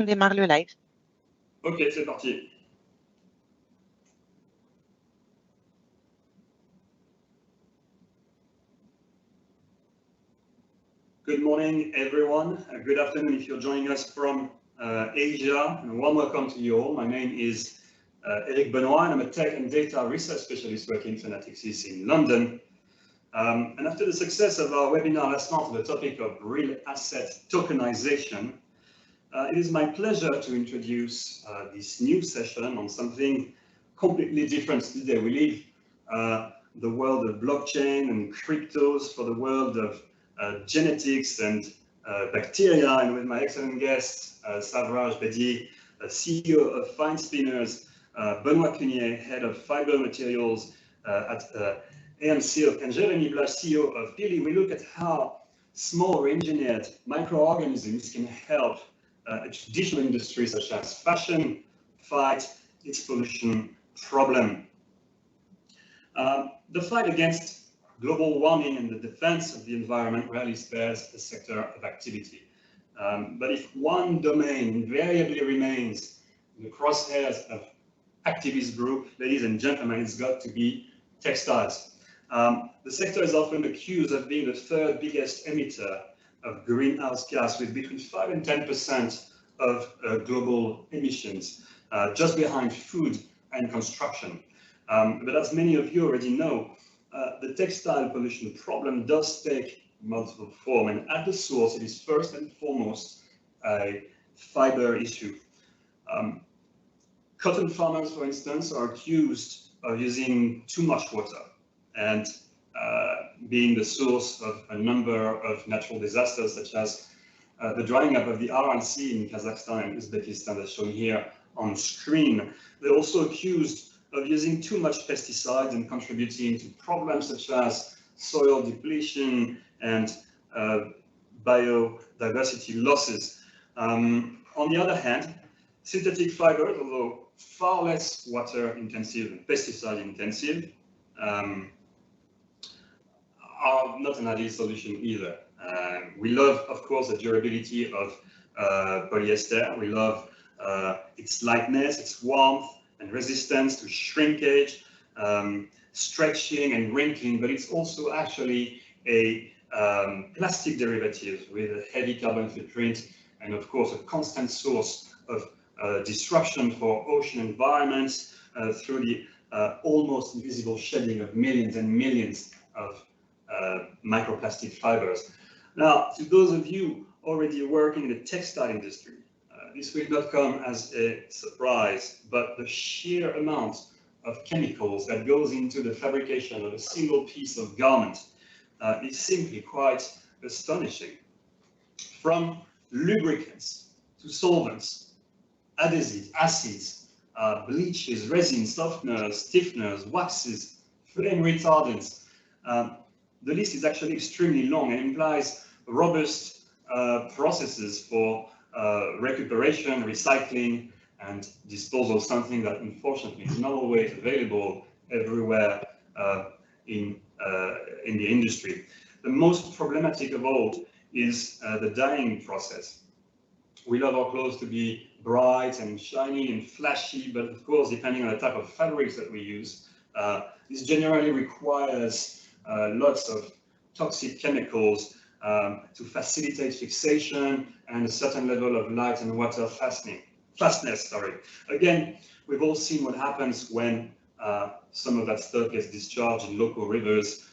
On démarre le live. Ok, c'est parti. Good morning, everyone. Good afternoon if you're joining us from Asia, and a warm welcome to you all. My name is Eric Benoist, and I'm a tech and data research specialist working for Natixis in London. And after the success of our webinar last month on the topic of real asset tokenization, it is my pleasure to introduce this new session on something completely different today. We leave the world of blockchain and cryptos for the world of genetics and bacteria, and with my excellent guest, Savraj Bedi, CEO of Fine Spinners, Benoist, head of fiber materials at AMC, and Jeremy Blash, CEO of Pili. We look at how small engineered microorganisms can help a traditional industry such as fashion fight its pollution problem. The fight against global warming and the defense of the environment rarely spares a sector of activity. But if one domain invariably remains in the crosshairs of activist group, ladies and gentlemen, it's got to be textiles. The sector is often accused of being the third biggest emitter of greenhouse gas, with between 5 and 10% of global emissions, just behind food and construction. But as many of you already know, the textile pollution problem does take multiple forms, and at the source, it is first and foremost a fiber issue. Cotton farmers, for instance, are accused of using too much water and being the source of a number of natural disasters, such as the drying up of the Aran Sea in Kazakhstan and Uzbekistan, as shown here on screen. They're also accused of using too much pesticides and contributing to problems such as soil depletion and biodiversity losses. On the other hand, synthetic fibers, although far less water intensive and pesticide intensive, are not an ideal solution either. We love, of course, the durability of polyester. We love its lightness, its warmth, and resistance to shrinkage, stretching and wrinkling, but it's also actually a plastic derivative with a heavy carbon footprint, and of course a constant source of disruption for ocean environments through the almost invisible shedding of millions and millions of microplastic fibers. Now, to those of you already working in the textile industry, this will not come as a surprise, but the sheer amount of chemicals that goes into the fabrication of a single piece of garment is simply quite astonishing. From lubricants to solvents, adhesives, acids, bleaches, resins, softeners, stiffeners, waxes, flame retardants. The list is actually extremely long and implies robust processes for recuperation, recycling, and disposal, something that unfortunately is not always available everywhere in the industry. The most problematic of all is the dyeing process. We love our clothes to be bright and shiny and flashy, but of course, depending on the type of fabrics that we use, this generally requires lots of toxic chemicals to facilitate fixation and a certain level of light and water fastness. Again, we've all seen what happens when some of that stuff gets discharged in local rivers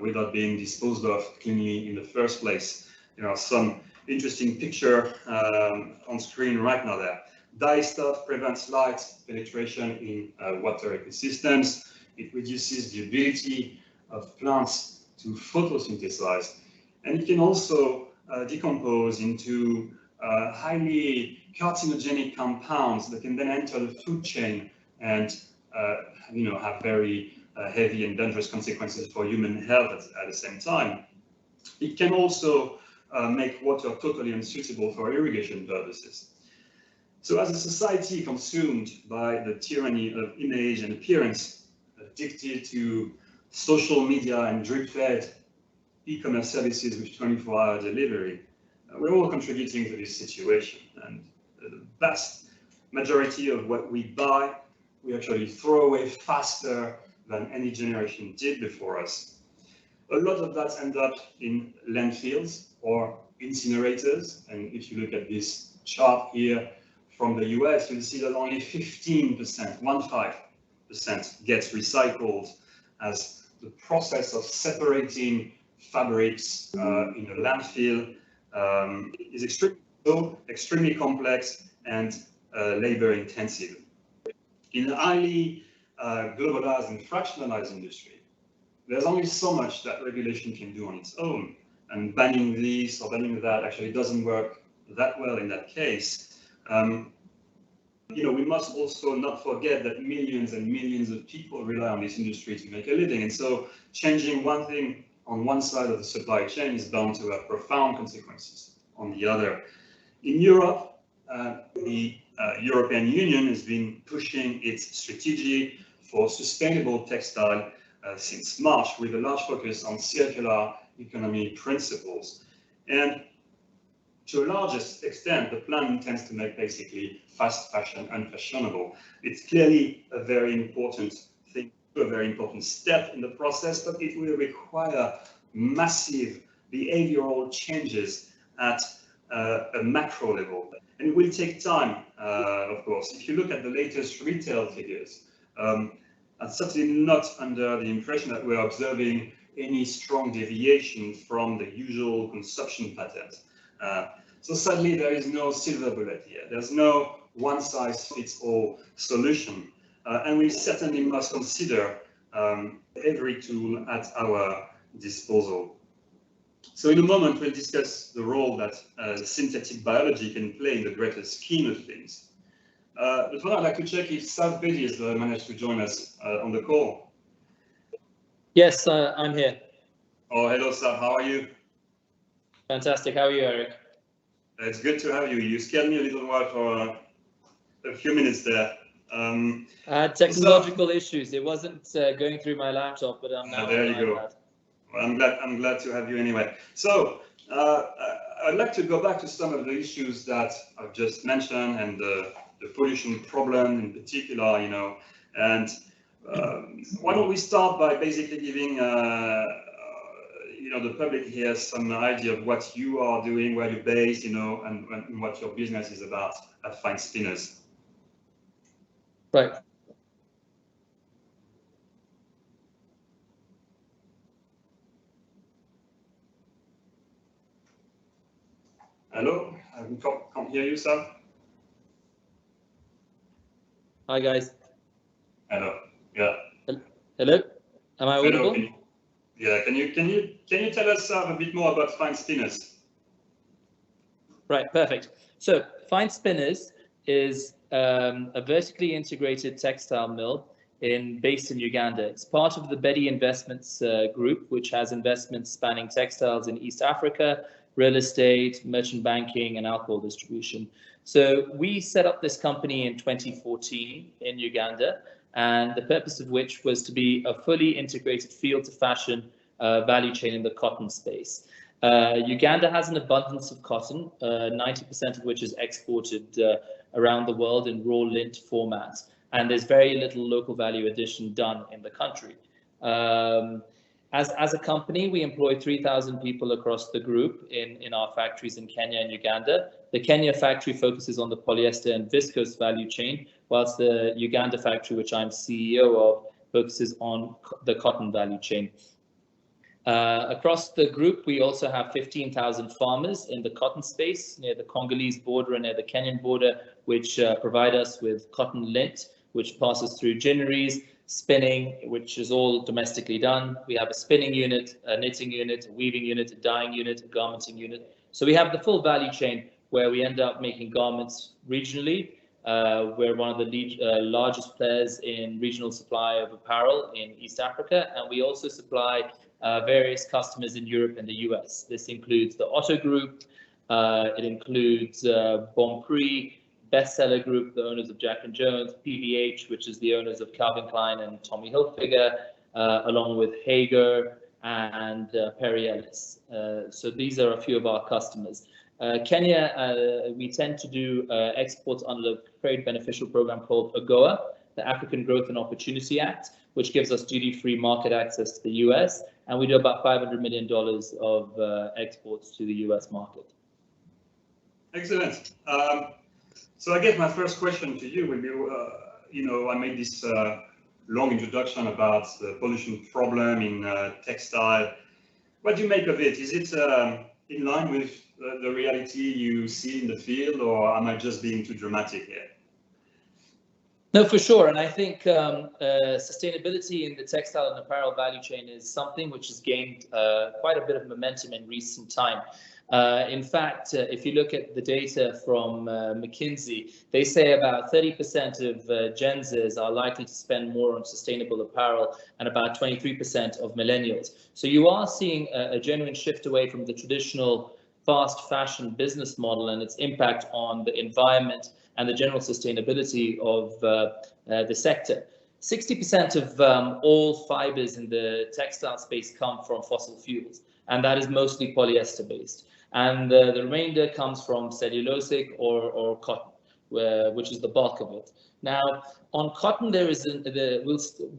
without being disposed of cleanly in the first place. There are some interesting picture on screen right now there. Dye stuff prevents light penetration in water ecosystems. It reduces the ability of plants to photosynthesize, and it can also decompose into highly carcinogenic compounds that can then enter the food chain and have very heavy and dangerous consequences for human health at the same time. It can also make water totally unsuitable for irrigation purposes. So as a society consumed by the tyranny of image and appearance, addicted to social media and drip-fed e-commerce services with 24-hour delivery, we're all contributing to this situation. And vast majority of what we buy, we actually throw away faster than any generation did before us. A lot of that ends up in landfills or incinerators. And if you look at this chart here from the US, you'll see that only 15%, 15%, gets recycled, as the process of separating fabrics in a landfill is extremely complex and labor intensive. In a highly globalized and fractionalized industry, there's only so much that regulation can do on its own, and banning this or banning that actually doesn't work that well in that case. We must also not forget that millions and millions of people rely on this industry to make a living, and so changing one thing on one side of the supply chain is bound to have profound consequences on the other. In Europe, the European Union has been pushing its strategy for sustainable textile since March, with a large focus on circular economy principles. And to a largest extent, the plan intends to make basically fast fashion unfashionable. It's clearly a very important thing, a very important step in the process, but it will require massive behavioral changes at a macro level. And it will take time, of course. If you look at the latest retail figures, I'm certainly not under the impression that we're observing any strong deviation from the usual consumption patterns. So sadly, there is no silver bullet here. There's no one-size-fits-all solution. And we certainly must consider every tool at our disposal. So in a moment, we'll discuss the role that synthetic biology can play in the greater scheme of things. But for now, I'd like to check if Sav Bedi has managed to join us on the call. Yes, I'm here. Oh, hello, Sav. How are you? Fantastic. How are you, Eric? It's good to have you. You scared me a little while for a few minutes there. I had technological issues. It wasn't going through my laptop, but I'm now there you go. Well, I'm glad to have you anyway. So I'd like to go back to some of the issues that I've just mentioned, and the pollution problem in particular, and why don't we start by basically giving the public here some idea of what you are doing, where you're based, and what your business is about at Fine Spinners. Right. Hello, I can't hear you, Sav. Hi, guys. Hello. Yeah. Hello. Am I audible? Can you tell us a bit more about Fine Spinners? Right. Perfect. So Fine Spinners is a vertically integrated textile mill based in Uganda. It's part of the Bedi Investments group, which has investments spanning textiles in East Africa, real estate, merchant banking, and alcohol distribution. So we set up this company in 2014 in Uganda, and the purpose of which was to be a fully integrated field to fashion value chain in the cotton space. Uganda has an abundance of cotton, 90% of which is exported around the world in raw lint format, and there's very little local value addition done in the country. As a company, we employ 3,000 people across the group in our factories in Kenya and Uganda. The Kenya factory focuses on the polyester and viscose value chain, whilst the Uganda factory, which I'm CEO of, focuses on the cotton value chain. Across the group, we also have 15,000 farmers in the cotton space near the Congolese border and near the Kenyan border, which provide us with cotton lint, which passes through ginneries, spinning, which is all domestically done. We have a spinning unit, a knitting unit, a weaving unit, a dyeing unit, a garmenting unit. So we have the full value chain where we end up making garments regionally. We're one of the largest players in regional supply of apparel in East Africa, and we also supply various customers in Europe and the US. This includes the Otto Group, it includes Bonprix, Bestseller Group, the owners of Jack & Jones, PVH, which is the owners of Calvin Klein and Tommy Hilfiger, along with Hager and Perry Ellis. So these are a few of our customers. Kenya, we tend to do exports under the trade beneficial program called AGOA, the African Growth and Opportunity Act, which gives us duty-free market access to the US, and we do about $500 million of exports to the US market. Excellent. So I guess my first question to you will be, I made this long introduction about the pollution problem in textile. What do you make of it? Is it in line with the reality you see in the field, or am I just being too dramatic here? No, for sure. And I think sustainability in the textile and apparel value chain is something which has gained quite a bit of momentum in recent time. In fact, if you look at the data from McKinsey, they say about 30% of Gen Zs are likely to spend more on sustainable apparel and about 23% of millennials. So you are seeing a genuine shift away from the traditional fast fashion business model and its impact on the environment and the general sustainability of the sector. 60% of all fibers in the textile space come from fossil fuels, and that is mostly polyester based. And the remainder comes from cellulosic or cotton, which is the bulk of it. Now, on cotton, there is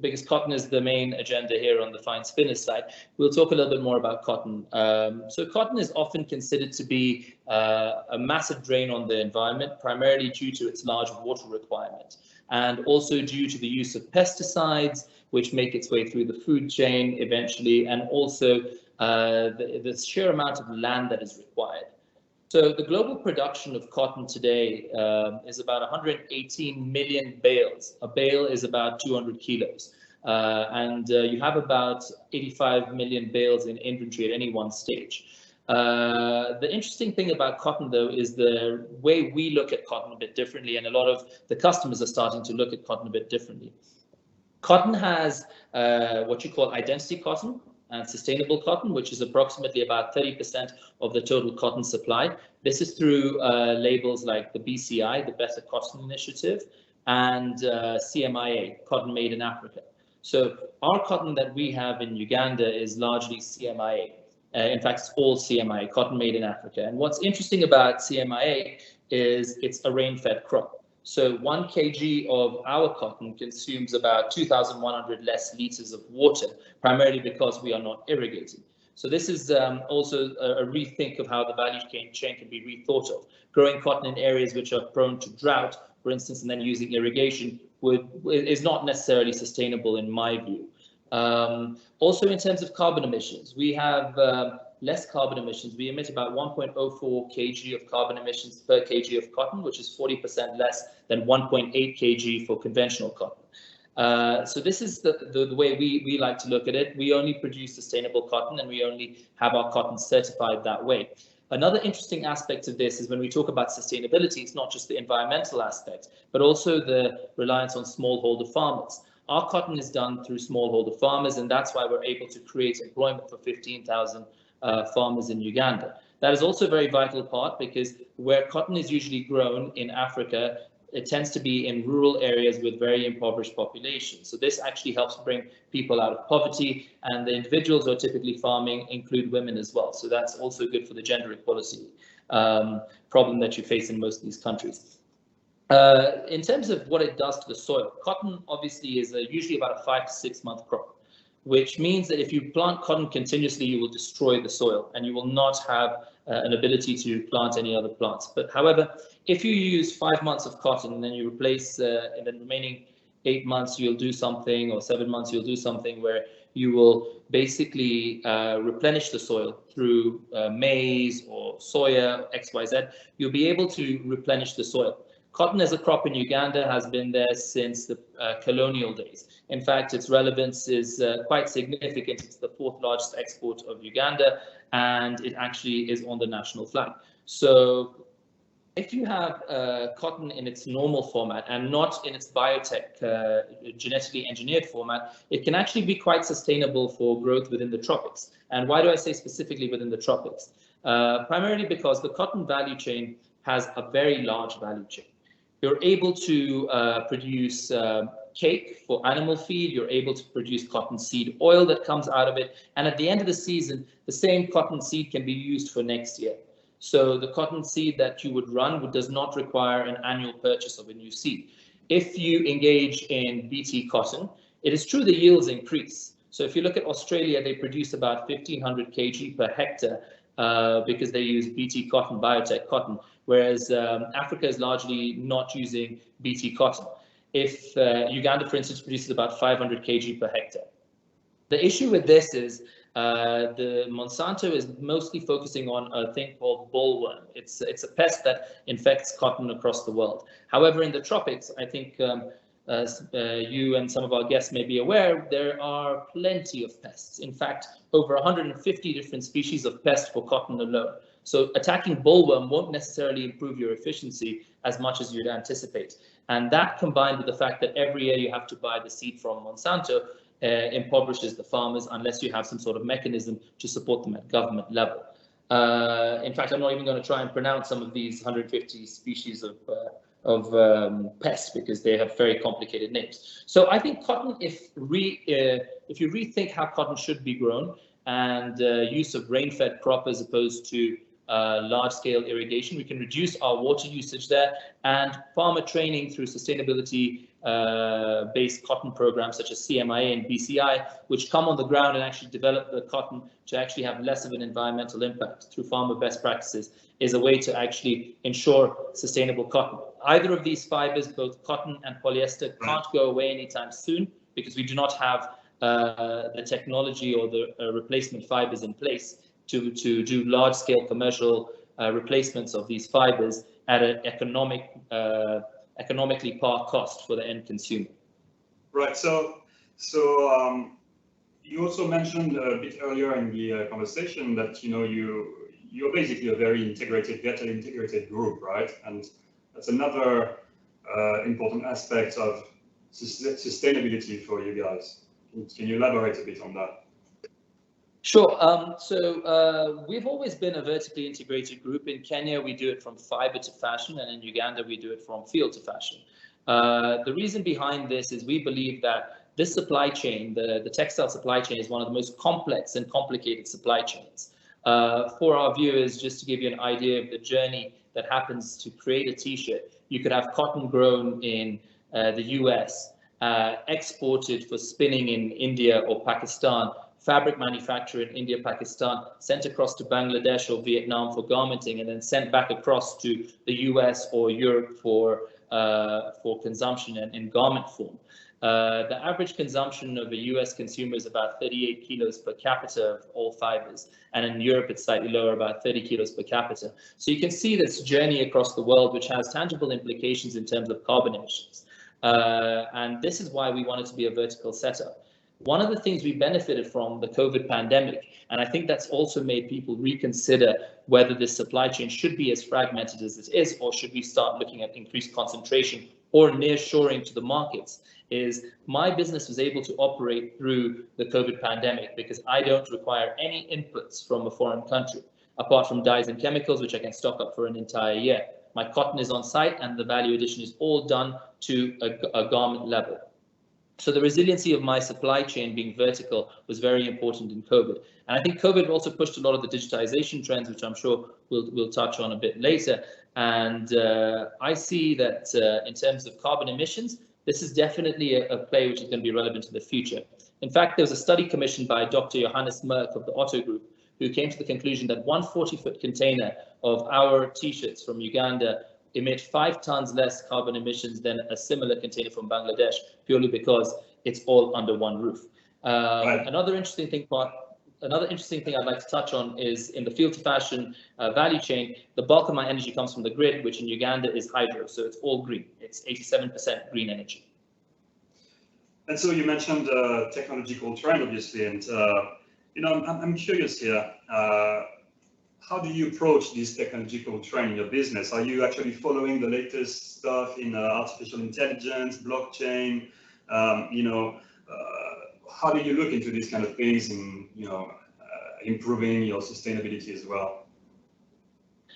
because cotton is the main agenda here on the fine spinners side. We'll talk a little bit more about cotton. So cotton is often considered to be a massive drain on the environment, primarily due to its large water requirement, and also due to the use of pesticides, which make its way through the food chain eventually, and also the sheer amount of land that is required. So the global production of cotton today is about 118 million bales. A bale is about 200 kilos. And you have about 85 million bales in inventory at any one stage. The interesting thing about cotton, though, is the way we look at cotton a bit differently, and a lot of the customers are starting to look at cotton a bit differently. Cotton has what you call identity cotton and sustainable cotton, which is approximately about 30% of the total cotton supply. This is through labels like the BCI, the Better Cotton Initiative, and CMIA, Cotton Made in Africa. So our cotton that we have in Uganda is largely CMIA. In fact, it's all CMIA, Cotton Made in Africa. And what's interesting about CMIA is it's a rain-fed crop. So 1 kg of our cotton consumes about 2,100 less liters of water, primarily because we are not irrigating. So this is also a rethink of how the value chain can be rethought of. Growing cotton in areas which are prone to drought, for instance, and then using irrigation is not necessarily sustainable in my view. Also, in terms of carbon emissions, we have less carbon emissions. We emit about 1.04 kg of carbon emissions per kg of cotton, which is 40% less than 1.8 kg for conventional cotton. So this is the way we like to look at it. We only produce sustainable cotton, and we only have our cotton certified that way. Another interesting aspect of this is when we talk about sustainability, it's not just the environmental aspect, but also the reliance on smallholder farmers. Our cotton is done through smallholder farmers, and that's why we're able to create employment for 15,000 farmers in Uganda. That is also a very vital part, because where cotton is usually grown in Africa, it tends to be in rural areas with very impoverished populations. So this actually helps bring people out of poverty, and the individuals who are typically farming include women as well. So that's also good for the gender equality problem that you face in most of these countries. In terms of what it does to the soil, cotton obviously is usually about a 5 to 6 month crop, which means that if you plant cotton continuously, you will destroy the soil and you will not have an ability to plant any other plants. But however, if you use 5 months of cotton and then you replace in the remaining 8 months, you'll do something, or 7 months, you'll do something where you will basically replenish the soil through maize or soya, XYZ, you'll be able to replenish the soil. Cotton as a crop in Uganda has been there since the colonial days. In fact, its relevance is quite significant. It's the 4th largest export of Uganda, and it actually is on the national flag. So if you have cotton in its normal format and not in its biotech genetically engineered format, it can actually be quite sustainable for growth within the tropics. And why do I say specifically within the tropics? Primarily because the cotton value chain has a very large value chain. You're able to produce cake for animal feed, you're able to produce cotton seed oil that comes out of it, and at the end of the season, the same cotton seed can be used for next year. So the cotton seed that you would run does not require an annual purchase of a new seed. If you engage in BT cotton, it is true the yields increase. So if you look at Australia, they produce about 1,500 kg per hectare because they use BT cotton, biotech cotton, whereas Africa is largely not using BT cotton. If Uganda, for instance, produces about 500 kg per hectare. The issue with this is the Monsanto is mostly focusing on a thing called bollworm. It's a pest that infects cotton across the world. However, in the tropics, I think you and some of our guests may be aware, there are plenty of pests. In fact, over 150 different species of pests for cotton alone. So attacking bollworm won't necessarily improve your efficiency as much as you'd anticipate. And that, combined with the fact that every year you have to buy the seed from Monsanto, impoverishes the farmers unless you have some sort of mechanism to support them at government level. In fact, I'm not even going to try and pronounce some of these 150 species of pests because they have very complicated names. So I think cotton, if you rethink how cotton should be grown and use of rain-fed crop as opposed to large-scale irrigation, we can reduce our water usage there, and farmer training through sustainability based cotton programs such as CMIA and BCI, which come on the ground and actually develop the cotton to actually have less of an environmental impact through farmer best practices, is a way to actually ensure sustainable cotton. Either of these fibers, both cotton and polyester, can't go away anytime soon because we do not have the technology or the replacement fibers in place to do large-scale commercial replacements of these fibers at an economically par cost for the end consumer. Right. So you also mentioned a bit earlier in the conversation that you're basically a very vertically integrated group, right? And that's another important aspect of sustainability for you guys. Can you elaborate a bit on that? Sure. So we've always been a vertically integrated group. In Kenya, we do it from fiber to fashion, and in Uganda, we do it from field to fashion. The reason behind this is we believe that this supply chain, the textile supply chain, is one of the most complex and complicated supply chains. For our viewers, just to give you an idea of the journey that happens to create a t-shirt, you could have cotton grown in the US, exported for spinning in India or Pakistan, fabric manufacturer in India, Pakistan, sent across to Bangladesh or Vietnam for garmenting, and then sent back across to the US or Europe for consumption in garment form. The average consumption of a US consumer is about 38 kilos per capita of all fibers, and in Europe it's slightly lower, about 30 kilos per capita. So you can see this journey across the world, which has tangible implications in terms of carbon emissions. And this is why we wanted to be a vertical setup. One of the things we benefited from the COVID pandemic, and I think that's also made people reconsider whether this supply chain should be as fragmented as it is, or should we start looking at increased concentration or nearshoring to the markets, is my business was able to operate through the COVID pandemic because I don't require any inputs from a foreign country, apart from dyes and chemicals, which I can stock up for an entire year. My cotton is on site and the value addition is all done to a garment level. So the resiliency of my supply chain being vertical was very important in COVID. And I think COVID also pushed a lot of the digitization trends, which I'm sure we'll touch on a bit later. And I see that in terms of carbon emissions, this is definitely a play which is going to be relevant to the future. In fact, there was a study commissioned by Dr. Johannes Merck of the Otto Group, who came to the conclusion that one 40-foot container of our t-shirts from Uganda emit 5 tons less carbon emissions than a similar container from Bangladesh, purely because it's all under one roof. Right. Another interesting thing I'd like to touch on is in the field to fashion value chain, the bulk of my energy comes from the grid, which in Uganda is hydro, so it's all green. It's 87% green energy. And so you mentioned technological trend, obviously, and I'm curious here. How do you approach this technological trend in your business? Are you actually following the latest stuff in artificial intelligence, blockchain? How do you look into these kind of things and improving your sustainability as well?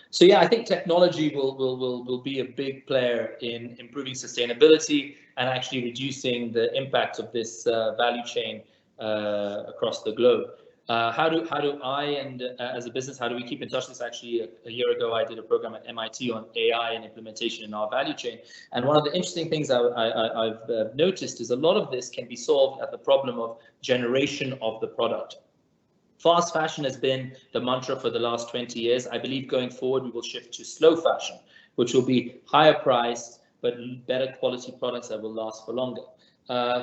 So yeah, I think technology will be a big player in improving sustainability and actually reducing the impact of this value chain across the globe. How do I and as a business, how do we keep in touch? This actually a year ago, I did a program at MIT on AI and implementation in our value chain. And one of the interesting things I've noticed is a lot of this can be solved at the problem of generation of the product. Fast fashion has been the mantra for the last 20 years. I believe going forward, we will shift to slow fashion, which will be higher priced, but better quality products that will last for longer.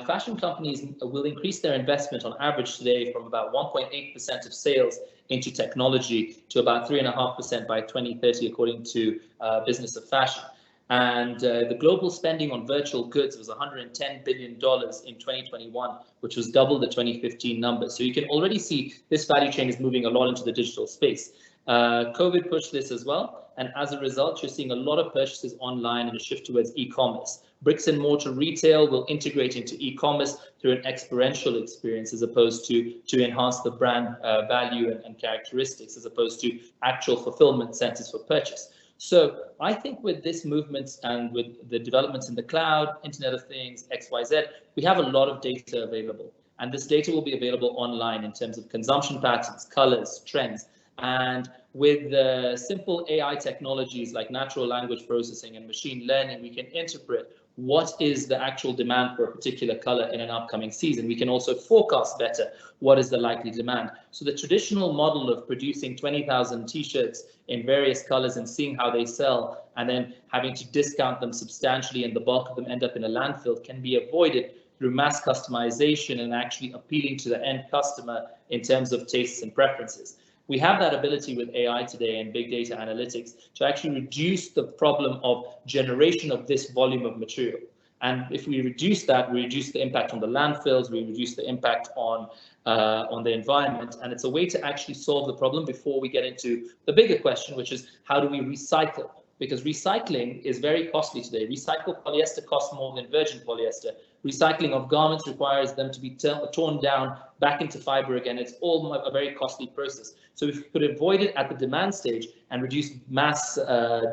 Fashion companies will increase their investment on average today from about 1.8% of sales into technology to about 3.5% by 2030, according to Business of Fashion. And the global spending on virtual goods was $110 billion in 2021, which was double the 2015 number. So you can already see this value chain is moving a lot into the digital space. COVID pushed this as well. And as a result, you're seeing a lot of purchases online and a shift towards e-commerce. Bricks and mortar retail will integrate into e-commerce through an experiential experience as opposed to enhance the brand value and characteristics as opposed to actual fulfillment centers for purchase. So I think with this movement and with the developments in the cloud, Internet of Things, XYZ, we have a lot of data available. And this data will be available online in terms of consumption patterns, colors, trends. And with simple AI technologies like natural language processing and machine learning, we can interpret what is the actual demand for a particular color in an upcoming season. We can also forecast better what is the likely demand. So the traditional model of producing 20,000 t-shirts in various colors and seeing how they sell and then having to discount them substantially and the bulk of them end up in a landfill can be avoided through mass customization and actually appealing to the end customer in terms of tastes and preferences. We have that ability with AI today and big data analytics to actually reduce the problem of generation of this volume of material. And if we reduce that, we reduce the impact on the landfills, we reduce the impact on the environment. And it's a way to actually solve the problem before we get into the bigger question, which is how do we recycle? Because recycling is very costly today. Recycled polyester costs more than virgin polyester. Recycling of garments requires them to be torn down back into fiber again. It's all a very costly process. So if we could avoid it at the demand stage and reduce mass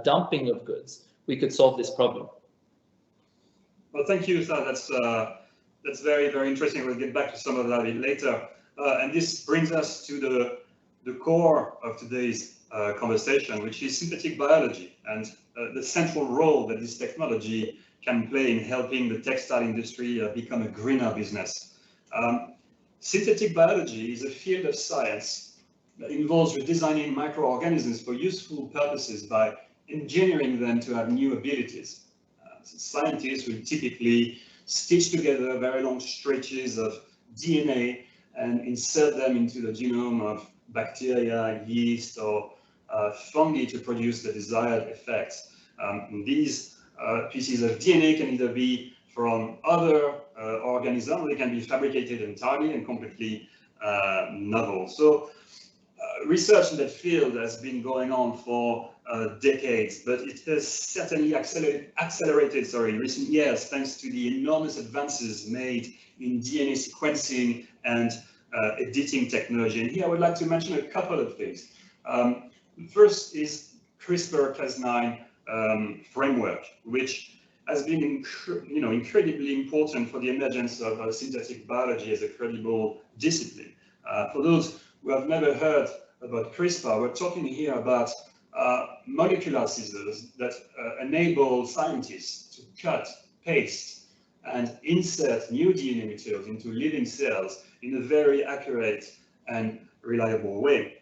dumping of goods, we could solve this problem. Well, thank you, Sir. That's very, very interesting. We'll get back to some of that a bit later. And this brings us to the core of today's conversation, which is synthetic biology and the central role that this technology can play in helping the textile industry become a greener business. Synthetic biology is a field of science that involves redesigning microorganisms for useful purposes by engineering them to have new abilities. Scientists will typically stitch together very long stretches of DNA and insert them into the genome of bacteria, yeast, or fungi to produce the desired effects. These pieces of DNA can either be from other organisms, they can be fabricated entirely and completely novel. So research in that field has been going on for decades, but it has certainly accelerated in recent years thanks to the enormous advances made in DNA sequencing and editing technology. And here I would like to mention a couple of things. First is CRISPR-Cas9 framework, which has been incredibly important for the emergence of synthetic biology as a credible discipline. For those who have never heard about CRISPR, we're talking here about molecular scissors that enable scientists to cut, paste, and insert new DNA materials into living cells in a very accurate and reliable way.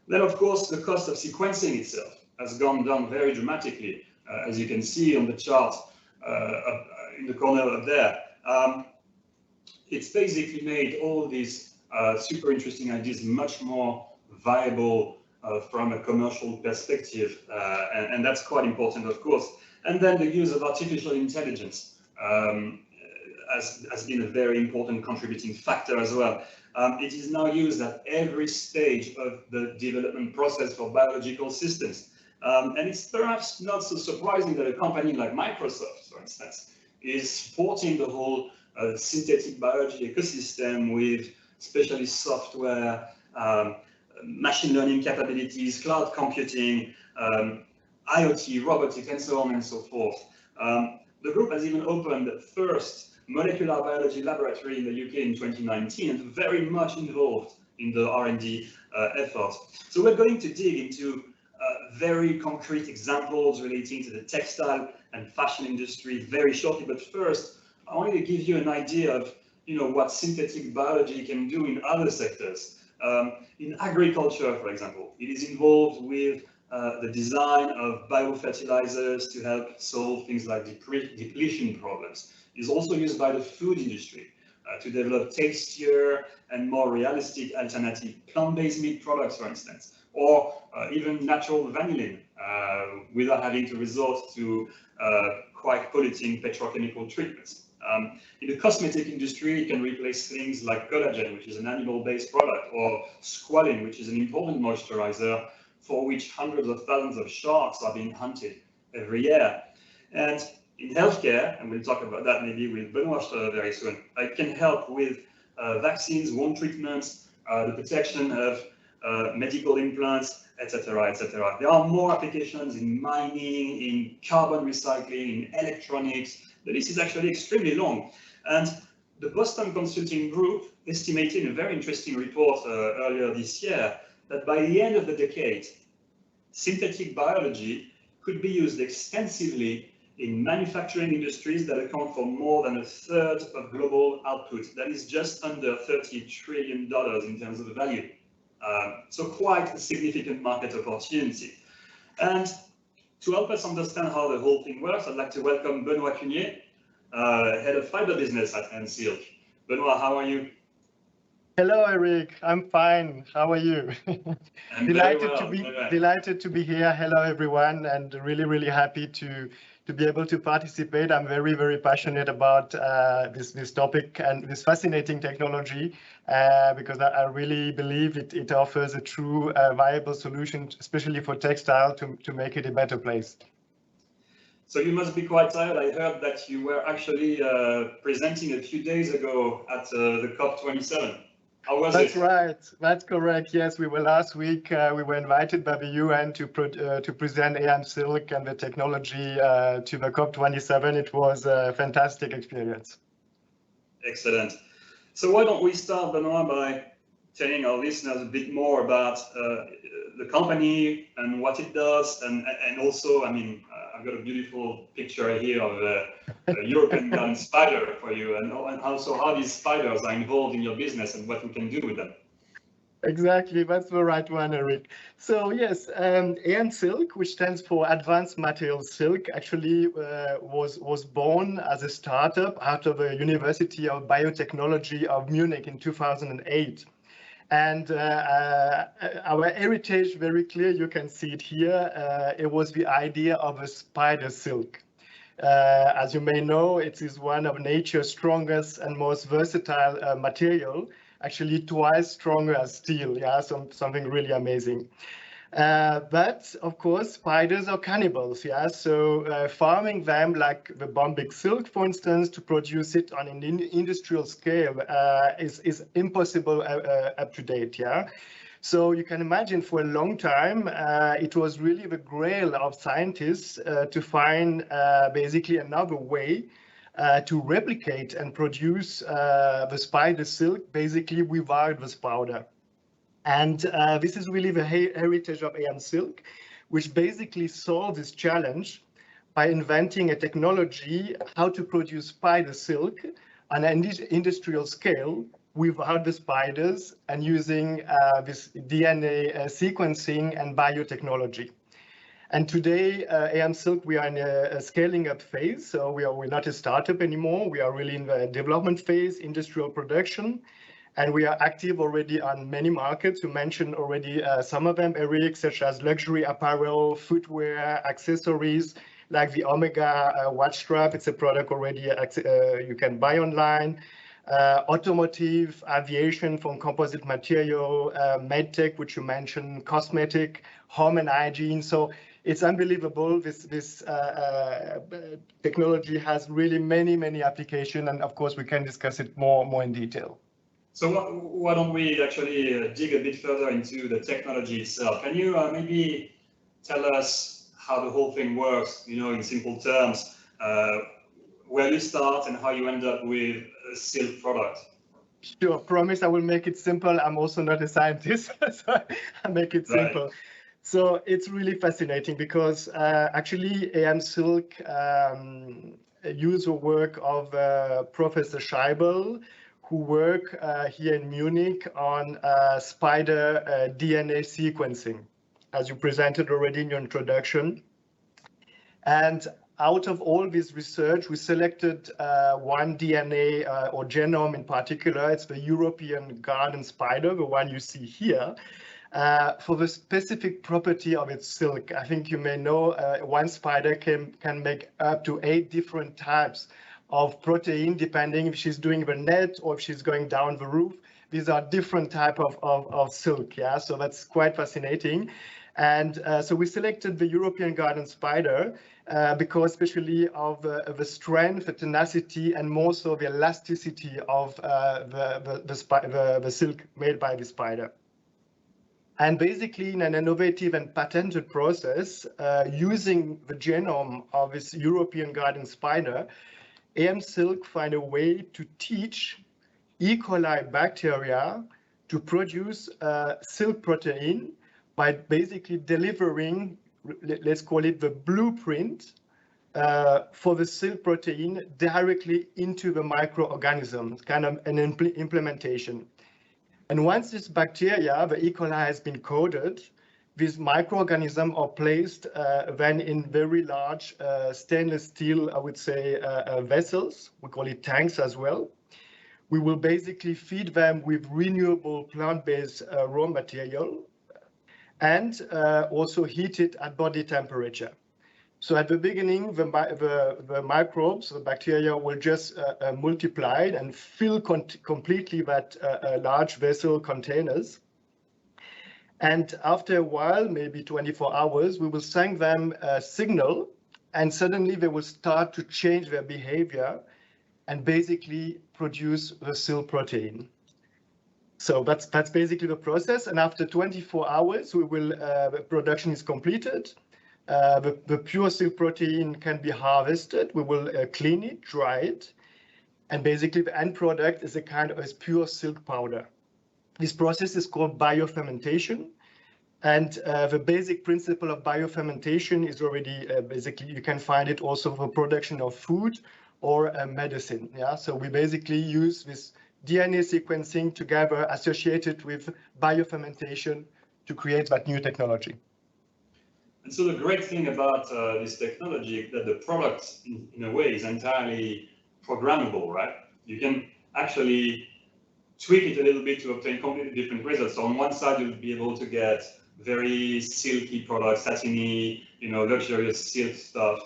Then, of course, the cost of sequencing itself has gone down very dramatically, as you can see on the chart in the corner up there. It's basically made all these super interesting ideas much more viable from a commercial perspective, and that's quite important, of course. And then the use of artificial intelligence has been a very important contributing factor as well. It is now used at every stage of the development process for biological systems. And it's perhaps not so surprising that a company like Microsoft, for instance, is supporting the whole synthetic biology ecosystem with specialist software, machine learning capabilities, cloud computing, IoT, robotics, and so on and so forth. The group has even opened the first molecular biology laboratory in the UK in 2019 and very much involved in the R&D effort. So we're going to dig into very concrete examples relating to the textile and fashion industry very shortly. But first, I want to give you an idea of what synthetic biology can do in other sectors. In agriculture, for example, it is involved with the design of biofertilizers to help solve things like depletion problems. It is also used by the food industry to develop tastier and more realistic alternative plant-based meat products, for instance, or even natural vanillin without having to resort to quite polluting petrochemical treatments. In the cosmetic industry, it can replace things like collagen, which is an animal-based product, or squalene, which is an important moisturizer for which hundreds of thousands of sharks are being hunted every year. And in healthcare, and we'll talk about that maybe with Benoist very soon, it can help with vaccines, wound treatments, the protection of medical implants, etc., etc. There are more applications in mining, in carbon recycling, in electronics. The list is actually extremely long. And the Boston Consulting Group estimated in a very interesting report earlier this year that by the end of the decade, synthetic biology could be used extensively in manufacturing industries that account for more than a third of global output. That is just under $30 trillion in terms of the value. So quite a significant market opportunity. And to help us understand how the whole thing works, I'd like to welcome Benoist Cunier, Head of Fiber Business at ANSilk. Benoist, how are you? Hello, Eric. I'm fine. How are you? Delighted to be here. Hello, everyone, and really happy to be able to participate. I'm very passionate about this topic and this fascinating technology because I really believe it offers a true viable solution, especially for textile, to make it a better place. So you must be quite tired. I heard that you were actually presenting a few days ago at the COP27. How was it? That's right. That's correct. Yes, we were last week. We were invited by the UN to present ANSilk and the technology to the COP27. It was a fantastic experience. Excellent. So why don't we start, Benoist, by telling our listeners a bit more about the company and what it does, and also, I mean, I've got a beautiful picture here of a European garden spider for you, and also how these spiders are involved in your business and what we can do with them. Exactly, that's the right one, Eric. So yes, ANSilk, which stands for Advanced Materials Silk, actually was born as a startup out of the University of Biotechnology of Munich in 2008. And our heritage, very clear, you can see it here. It was the idea of a spider silk. As you may know, it is one of nature's strongest and most versatile material, actually twice stronger as steel. Yeah, something really amazing. But of course, spiders are cannibals. Yeah, so farming them like the Bombyx silk, for instance, to produce it on an industrial scale is impossible up to date. Yeah. So you can imagine for a long time, it was really the grail of scientists to find basically another way to replicate and produce the spider silk basically without the spider. And this is really the heritage of ANSilk, which basically solves this challenge by inventing a technology how to produce spider silk on an industrial scale without the spiders and using this DNA sequencing and biotechnology. And today, ANSilk, we are in a scaling up phase. So we're not a startup anymore. We are really in the development phase, industrial production. And we are active already on many markets. You mentioned already some of them, Eric, such as luxury apparel, footwear, accessories, like the Omega watch strap. It's a product already you can buy online. Automotive, aviation from composite material, medtech, which you mentioned, cosmetic, home and hygiene. So it's unbelievable. This technology has really many applications, and of course we can discuss it more in detail. So why don't we actually dig a bit further into the technology itself? Can you maybe tell us how the whole thing works, in simple terms, where you start and how you end up with a silk product? Sure, promise I will make it simple. I'm also not a scientist, so I make it simple. Right. So it's really fascinating because actually AM Silk use the work of Professor Scheibel, who work here in Munich on spider DNA sequencing, as you presented already in your introduction. And out of all this research, we selected one DNA or genome in particular. It's the European garden spider, the one you see here, for the specific property of its silk. I think you may know one spider can make up to 8 different types of protein, depending if she's doing the net or if she's going down the roof. These are different type of silk, yeah, so that's quite fascinating. And so we selected the European garden spider because especially of the strength, the tenacity, and more so the elasticity of the silk made by the spider. And basically in an innovative and patented process, using the genome of this European garden spider, AM Silk find a way to teach E. coli bacteria to produce silk protein by basically delivering, let's call it the blueprint for the silk protein directly into the microorganism, kind of an implementation. And once this bacteria, the E. coli, has been coded, these microorganisms are placed then in very large stainless steel, I would say, vessels. We call it tanks as well. We will basically feed them with renewable plant-based raw material and also heat it at body temperature. So at the beginning, the microbes, the bacteria, will just multiply and fill completely that large vessel containers. And after a while, maybe 24 hours, we will send them a signal, and suddenly they will start to change their behavior and basically produce the silk protein. So that's basically the process. And after 24 hours, we will the production is completed. The pure silk protein can be harvested. We will clean it, dry it, and basically the end product is a kind of pure silk powder. This process is called biofermentation, and the basic principle of biofermentation is already basically you can find it also for production of food or medicine. Yeah, so we basically use this DNA sequencing together associated with biofermentation to create that new technology. And so the great thing about this technology is that the product, in a way, is entirely programmable, right? You can actually tweak it a little bit to obtain completely different results. So on one side, you'll be able to get very silky products, satiny, luxurious silk stuff.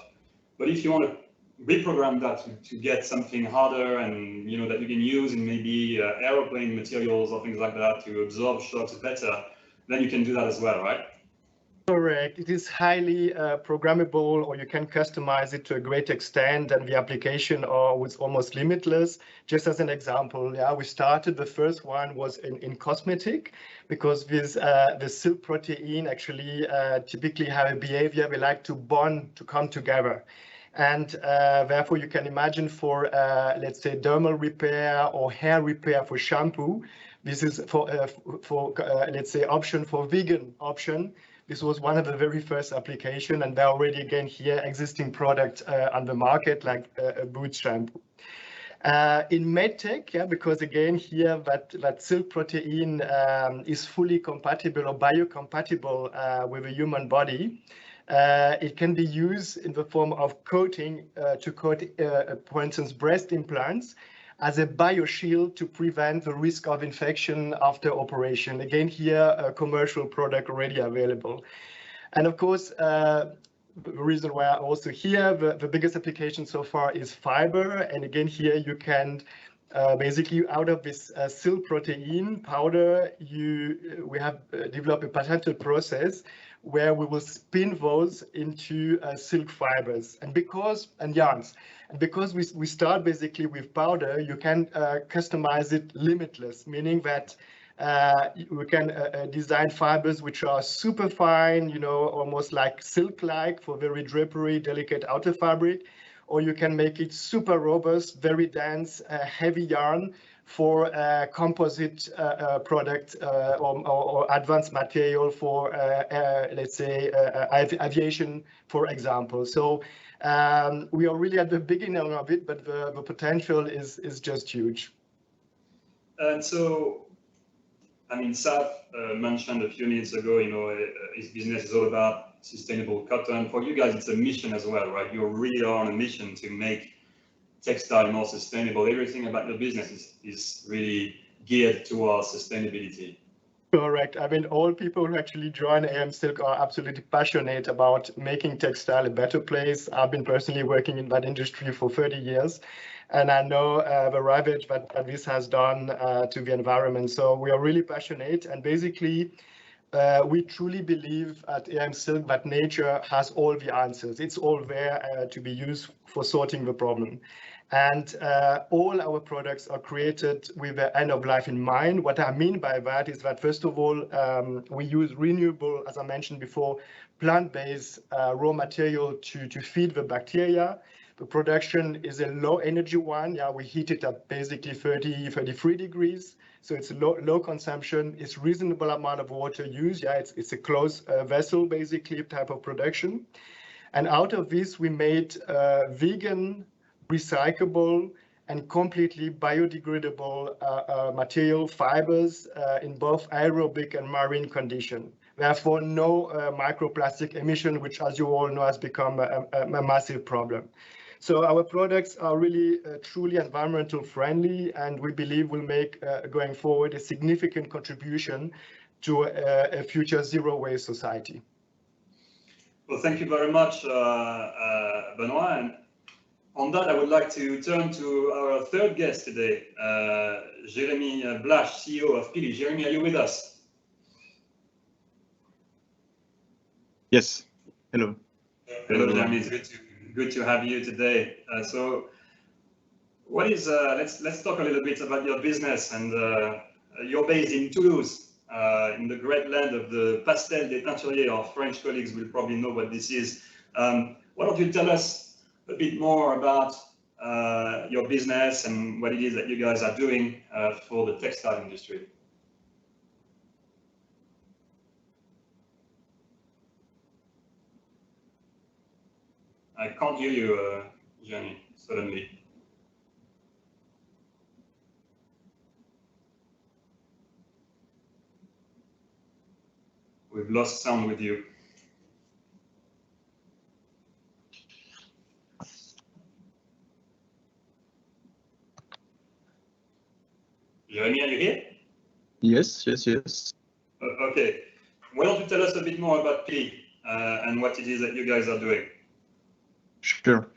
But if you want to reprogram that to get something harder and that you can use in maybe aeroplane materials or things like that to absorb shocks better, then you can do that as well, right? Correct. It is highly programmable, or you can customize it to a great extent, and the application was almost limitless. Just as an example, yeah, we started, the first one was in cosmetic, because with the silk protein actually typically have a behavior, we like to bond, to come together. And therefore you can imagine for, let's say, dermal repair or hair repair for shampoo, this is for let's say, option for vegan option. This was one of the very first application, and there are already again here existing products on the market like a boot shampoo. In medtech, yeah, because again here that silk protein is fully compatible or biocompatible with the human body. It can be used in the form of coating to coat, for instance, breast implants as a bioshield to prevent the risk of infection after operation. Again, here, a commercial product already available. And of course, the reason why I'm also here, the biggest application so far is fiber. And again, here you can basically out of this silk protein powder, we have developed a patented process where we will spin those into silk fibers and yarns. And because we start basically with powder, you can customize it limitless, meaning that we can design fibers which are super fine, almost like silk-like for very drapery, delicate outer fabric, or you can make it super robust, very dense, heavy yarn for composite product or advanced material for, let's say, aviation, for example. So we are really at the beginning of it, but the potential is just huge. And so, I mean, Saf mentioned a few minutes ago, you know, his business is all about sustainable cotton. For you guys, it's a mission as well, right? You really are on a mission to make textile more sustainable. Everything about your business is really geared towards sustainability. Correct. I mean, all people who actually join AM Silk are absolutely passionate about making textile a better place. I've been personally working in that industry for 30 years, and I know the ravage that this has done to the environment. So we are really passionate, and basically, we truly believe at AM Silk that nature has all the answers. It's all there to be used for sorting the problem. And all our products are created with the end of life in mind. What I mean by that is that, first of all, we use renewable, as I mentioned before, plant-based raw material to feed the bacteria. The production is a low energy one. Yeah, we heat it at basically 33 degrees. So it's low consumption. It's reasonable amount of water used. Yeah, it's a closed vessel, basically, type of production. And out of this, we made vegan, recyclable, and completely biodegradable material fibers in both aerobic and marine condition. Therefore, no microplastic emission, which, as you all know, has become a massive problem. So our products are really truly environmental friendly, and we believe will make, going forward, a significant contribution to a future zero waste society. Well, thank you very much, Benoist. And on that, I would like to turn to our third guest today, Jeremy Blash, CEO of Pili. Jeremy, are you with us? Yes. Hello. Hello, Jeremy. It's good to have you today. So, what is? Let's talk a little bit about your business. And you're based in Toulouse, in the great land of the pastel des teinturiers. Our French colleagues will probably know what this is. Why don't you tell us a bit more about your business and what it is that you guys are doing for the textile industry? I can't hear you, Jenny, suddenly. We've lost sound with you. Jeremy, are you here? Yes. Okay. Why don't you tell us a bit more about Pili and what it is that you guys are doing? Sure.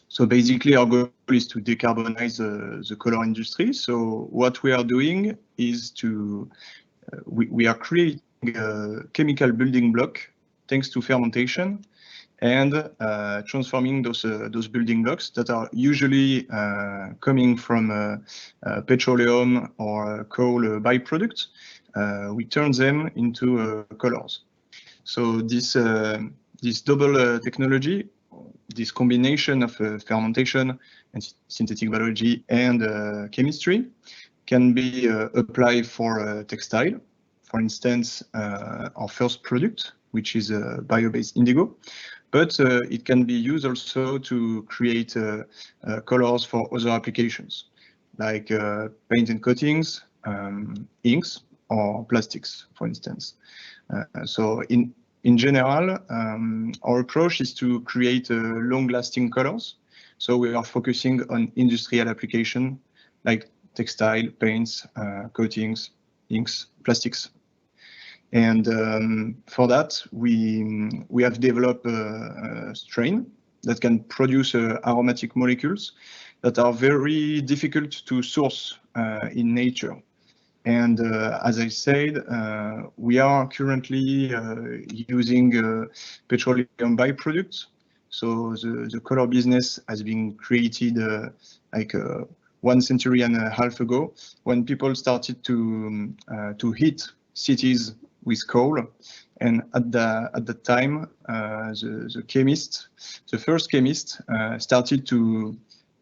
So basically, our goal is to decarbonize the color industry. So what we are doing is we are creating a chemical building block thanks to fermentation, and transforming those building blocks that are usually coming from petroleum or coal byproducts. We turn them into colors. So this double technology, this combination of fermentation and synthetic biology and chemistry, can be applied for textile. For instance, our first product, which is bio-based indigo. But it can be used also to create colors for other applications, like paint and coatings, inks, or plastics, for instance. So in general, our approach is to create long-lasting colors. So we are focusing on industrial application, like textile, paints, coatings, inks, plastics. And for that, we have developed a strain that can produce aromatic molecules that are very difficult to source in nature. And as I said, we are currently using petroleum byproducts. So the color business has been created like 1.5 centuries ago, when people started to heat cities with coal, and at that time, the first chemist started to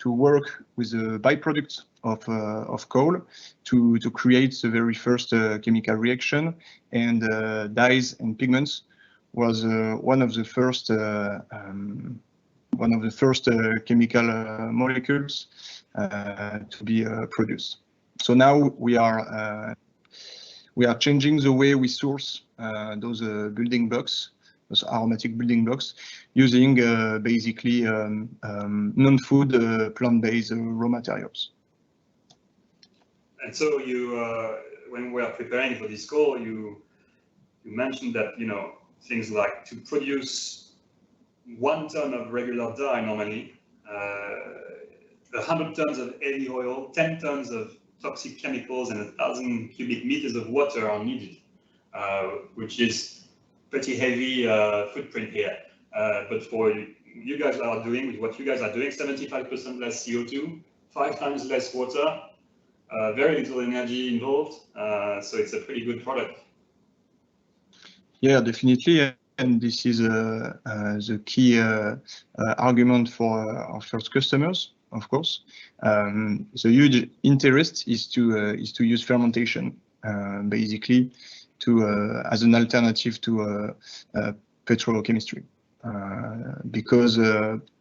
to work with the byproduct of coal to create the very first chemical reaction, and dyes and pigments was one of the first chemical molecules to be produced. So now we are changing the way we source those building blocks, those aromatic building blocks, using basically non-food plant-based raw materials. And so you, when we are preparing for this call, you mentioned that things like to produce 1 ton of regular dye normally, 100 tons of heavy oil, 10 tons of toxic chemicals, and 1,000 cubic meters of water are needed, which is pretty heavy footprint here. But for you guys are doing, with what you guys are doing, 75% less CO2, 5 times less water, very little energy involved. So it's a pretty good product. Yeah, definitely. And this is the key argument for our first customers, of course. The huge interest is to use fermentation, basically, as an alternative to petrochemistry, because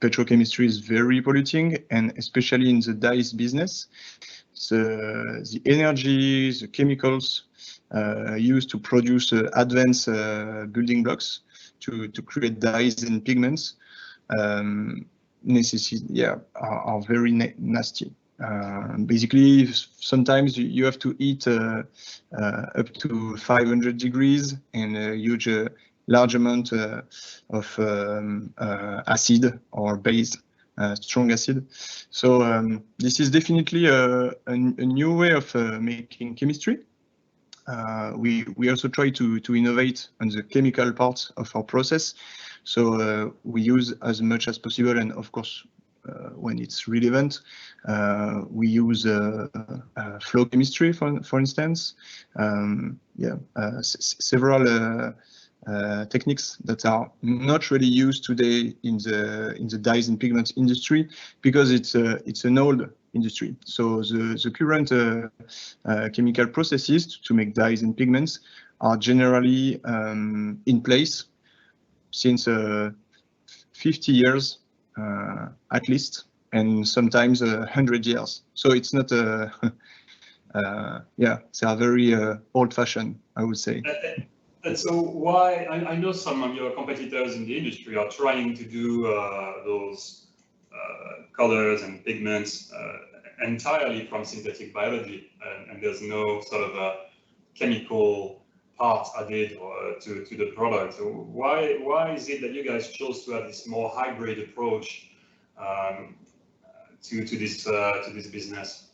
petrochemistry is very polluting, and especially in the dyes business, the energy, the chemicals used to produce advanced building blocks to create dyes and pigments are very nasty. Basically, sometimes you have to heat up to 500 degrees and a huge, large amount of acid or base, strong acid. So this is definitely a new way of making chemistry. We also try to innovate on the chemical part of our process. So we use as much as possible, and of course, when it's relevant, we use flow chemistry, for instance. Several techniques that are not really used today in the dyes and pigments industry, because it's an old industry. So the current chemical processes to make dyes and pigments are generally in place since 50 years at least, and sometimes 100 years. So it's not they are very old-fashioned, I would say. And so why, I know some of your competitors in the industry are trying to do those colors and pigments entirely from synthetic biology, and there's no sort of a chemical part added to the product. So why is it that you guys chose to have this more hybrid approach to this business?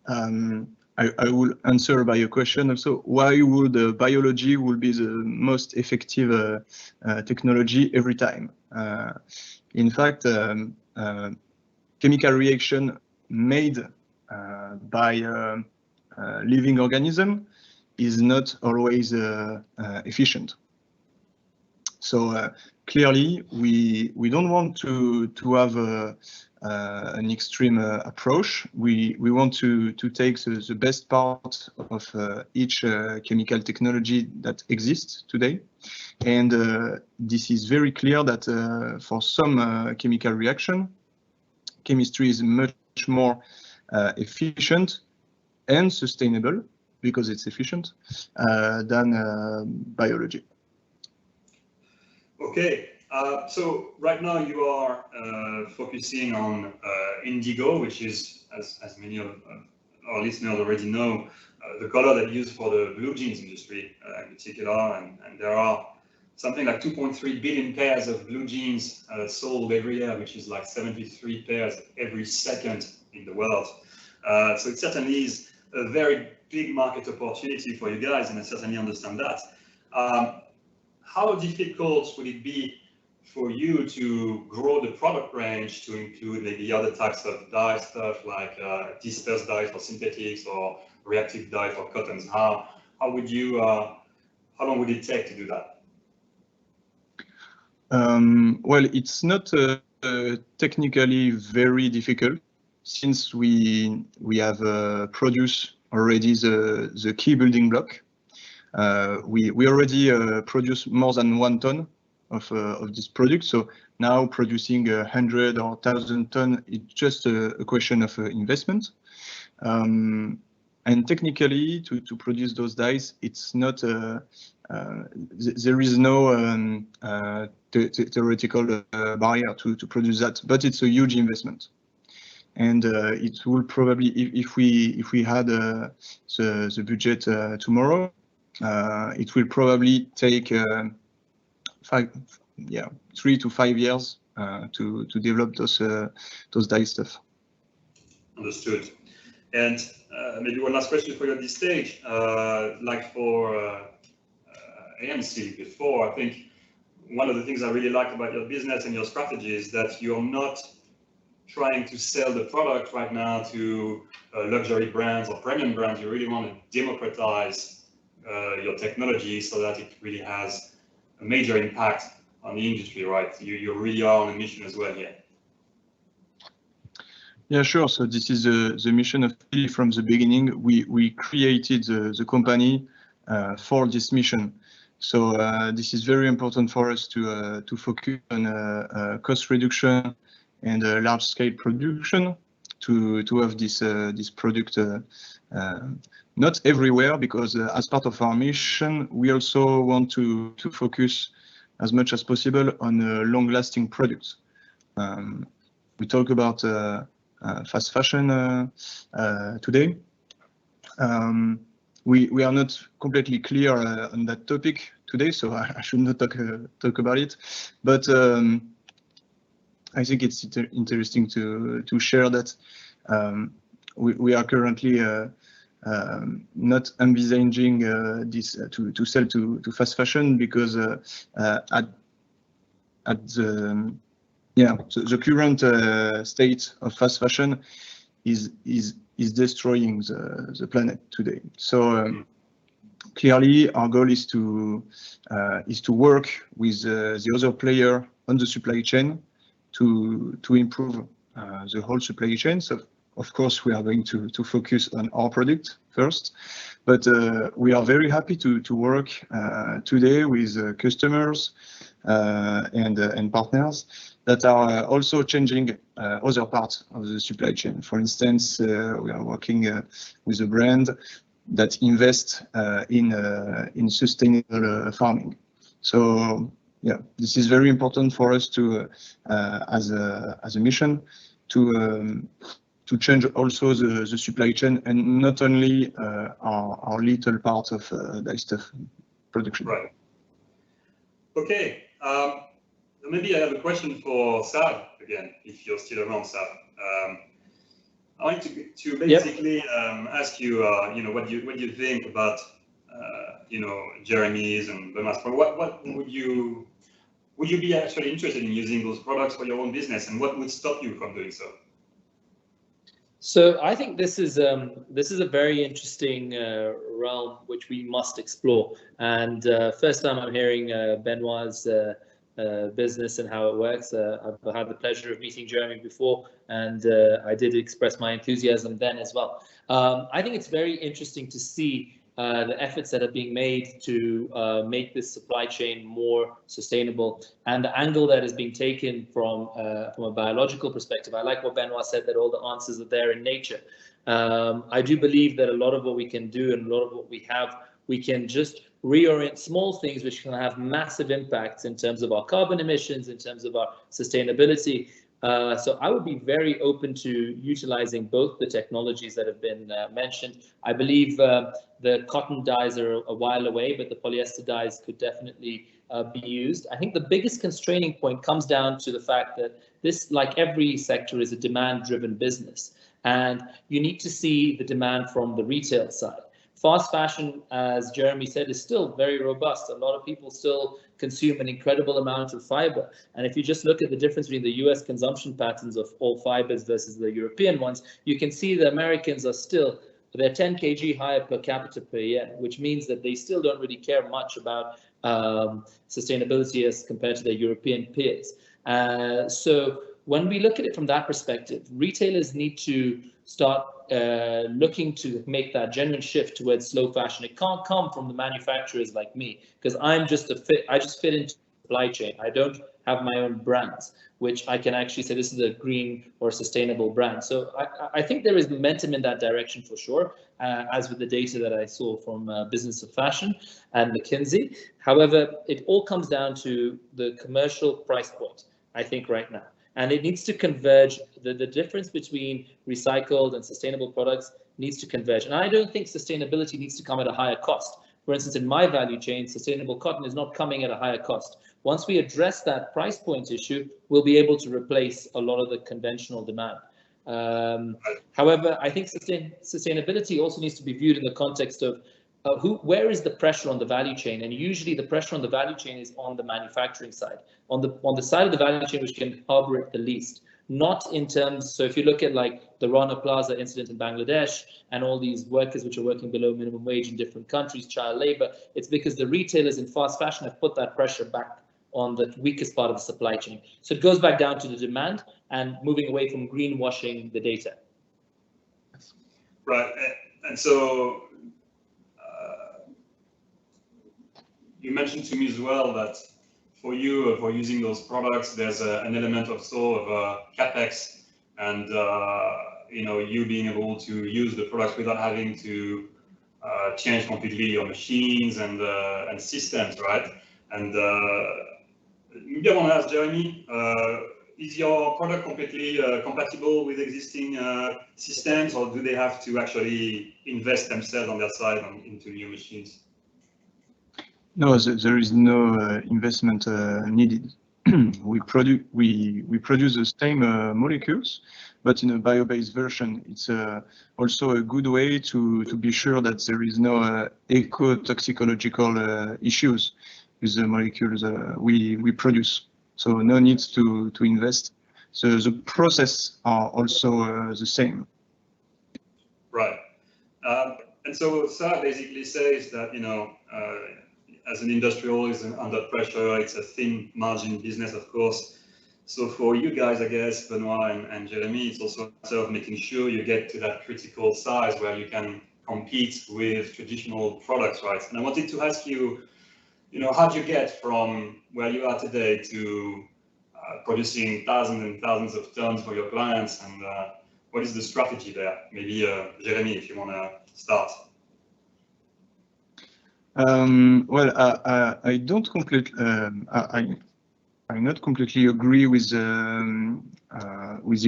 I will answer by a question also. Why would biology be the most effective technology every time? In fact, chemical reaction made by living organism is not always efficient. So clearly, we don't want to have an extreme approach. We want to take the best part of each chemical technology that exists today, and this is very clear that for some chemical reaction, chemistry is much more efficient and sustainable, because it's efficient, than biology. Okay, so right now you are focusing on indigo, which is, as many of our listeners already know, the color that used for the blue jeans industry in particular, and there are something like 2.3 billion pairs of blue jeans sold every year, which is like 73 pairs every second in the world. So it certainly is a very big market opportunity for you guys, and I certainly understand that. How difficult would it be for you to grow the product range to include maybe other types of dye stuff, like dispersed dye for synthetics or reactive dye for cottons? How would you? How long would it take to do that? Well, it's not technically very difficult since we have produced already the key building block. We already produce more than 1 ton of this product. So now producing 100 or 1,000 ton, it's just a question of investment. And technically, to produce those dies, it's not there is no theoretical barrier to produce that, but it's a huge investment. And it will probably, if we had the budget tomorrow, it will probably take 3 to 5 years to develop those die stuff. Understood. And maybe one last question for you at this stage. Like for AMC before, I think one of the things I really like about your business and your strategy is that you're not trying to sell the product right now to luxury brands or premium brands. You really want to democratize your technology so that it really has a major impact on the industry, right? You really are on a mission as well here. Yeah, sure. So this is the mission of Philly from the beginning. We created the company for this mission. So this is very important for us to focus on cost reduction and large-scale production to have this product not everywhere, because as part of our mission, we also want to focus as much as possible on long-lasting products. We talk about fast fashion today. We are not completely clear on that topic today, so I should not talk about it. But I think it's interesting to share that we are currently not envisaging this to sell to fast fashion, because at the current state of fast fashion is destroying the planet today. So clearly our goal is to work with the other player on the supply chain to improve the whole supply chain. So of course we are going to focus on our product first, but we are very happy to work today with customers and partners that are also changing other parts of the supply chain. For instance, we are working with a brand that invests in sustainable farming. So yeah, this is very important for us to as a mission to change also the supply chain, and not only our little part of dye stuff production. Right. Okay. Maybe I have a question for Sav again, if you're still around, Sav. I want to basically ask you, what you think about, Jeremy's and Benoist. What would you be actually interested in using those products for your own business, and what would stop you from doing so? So I think this is a very interesting realm which we must explore. And first time I'm hearing Benoist's business and how it works. I've had the pleasure of meeting Jeremy before, and I did express my enthusiasm then as well. I think it's very interesting to see the efforts that are being made to make this supply chain more sustainable, and the angle that is being taken from a biological perspective. I like what Benoist said, that all the answers are there in nature. I do believe that a lot of what we can do and a lot of what we can just reorient small things which can have massive impacts in terms of our carbon emissions, in terms of our sustainability. So I would be very open to utilizing both the technologies that have been mentioned. I believe the cotton dyes are a while away, but the polyester dyes could definitely be used. I think the biggest constraining point comes down to the fact that this, like every sector, is a demand-driven business, and you need to see the demand from the retail side. Fast fashion, as Jeremy said, is still very robust. A lot of people still consume an incredible amount of fiber. And if you just look at the difference between the US consumption patterns of all fibers versus the European ones, you can see the Americans are still, they're 10 kg higher per capita per year, which means that they still don't really care much about sustainability as compared to their European peers. So when we look at it from that perspective, retailers need to start looking to make that genuine shift towards slow fashion. It can't come from the manufacturers like me, because I'm just I just fit into the supply chain. I don't have my own brands, which I can actually say this is a green or sustainable brand. So I think there is momentum in that direction for sure, as with the data that I saw from Business of Fashion and McKinsey. However, it all comes down to the commercial price point, I think, right now. And it needs to converge. The difference between recycled and sustainable products needs to converge. And I don't think sustainability needs to come at a higher cost. For instance, in my value chain, sustainable cotton is not coming at a higher cost. Once we address that price point issue, we'll be able to replace a lot of the conventional demand. However, I think sustainability also needs to be viewed in the context of where is the pressure on the value chain? And usually the pressure on the value chain is on the manufacturing side, on the side of the value chain which can harbor it the least. Not in terms, so if you look at like the Rana Plaza incident in Bangladesh and all these workers which are working below minimum wage in different countries, child labor, it's because the retailers in fast fashion have put that pressure back on the weakest part of the supply chain. So it goes back down to the demand and moving away from greenwashing the data. Right, and so you mentioned to me as well that for you, for using those products, there's an element of sort of capex, and you being able to use the products without having to change completely your machines and systems, right? And maybe I want to ask Jeremy, is your product completely compatible with existing systems, or do they have to actually invest themselves on their side into new machines? No, there is no investment needed. we produce the same molecules, but in a bio-based version. It's also a good way to be sure that there is no eco-toxicological issues with the molecules we produce. So no need to invest. So the process are also the same. Right. And so Sarah basically says that, as an industrial is under pressure, it's a thin margin business, of course. So for you guys, I guess, Benoit and Jeremy, it's also a matter of making sure you get to that critical size where you can compete with traditional products, right? And I wanted to ask you, how do you get from where you are today to producing thousands and thousands of tons for your clients, and what is the strategy there? Maybe Jeremy, if you want to start. Well, I don't completely. I not completely agree with the